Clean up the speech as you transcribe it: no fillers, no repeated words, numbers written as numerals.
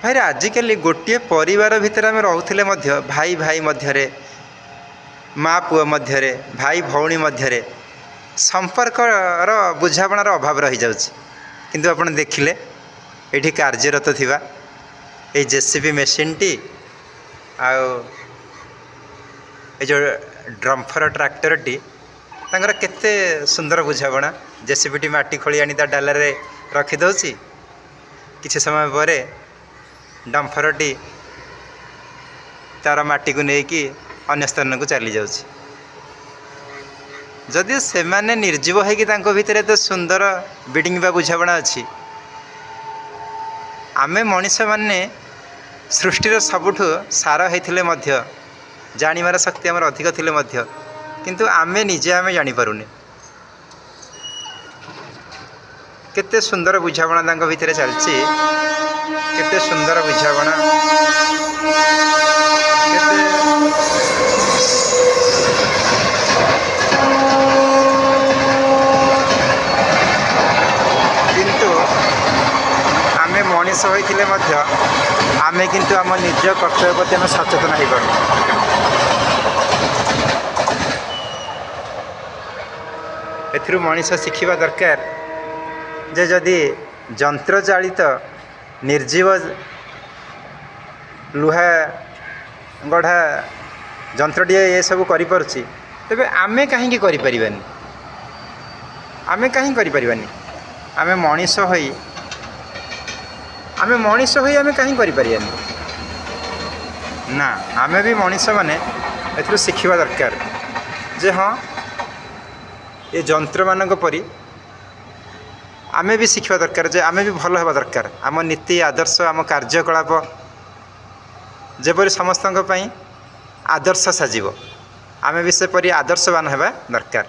भाई आजिकल गोटे परिवार भितर आम रोले भाई भाई मध्य माँ पुआ मध्य भाई भौणी मध्य संपर्कर बुझापणार अभाव रही जाउछि। किंतु आपण देखिले ये कार्यरत थिबा ये जेसीबी मेसीन टी जो ड्रम्फर ट्रैक्टर टी तांकर केते सुंदर बुझापणा। जेसीबी टी माटी खोली आनी ता डाला रे रखी दउछि, किछि समय परे डम्फर टी तार माटी को लेकिन अन्य स्थान को चली जाउछि। जदि से माने निर्जीव है भितर तो सुंदर बिडिंग बा बुझापणा अच्छी, आमे मनीष माने सृष्टिर सबुठु सार होइथिले मध्य जानिबार शक्ति आमर अधिक थिले मध्य किंतु आमे निजे आमे जानि पारुने। केते सुंदर बुझापणा तांको भितर चलछि, केते सुंदर बुझापणा, किंतु आमे मनीष होइथिले मध्य आमे किंतु आम निज कर्तव्य प्रति आमे सचेतन हो पारु। एथिरु मनीष शिखिबा दरकार जे जदि यंत्र चालित निर्जीव लुहा गढ़ा यंत्रटी ये सब करिपारुछि तेबे आमे काहेकि करिपारिबानी, आमे काहे करिपारिबानी? आमे मनीष होई आमे काहे करिपारिबानी ना? आमे भी मनीष माने एथिरु शिखिबा दरकार जे हाँ ये यंत्र मानक परी आमे भी शिखिबा दरकार जे आमे भी भल हेबा दरकार। आम नीति आदर्श आम कार्यकलाप जेपरी समस्तक पई आदर्श साजिबो, आमे भी सेपरी आदर्शवान हेबा दरकार।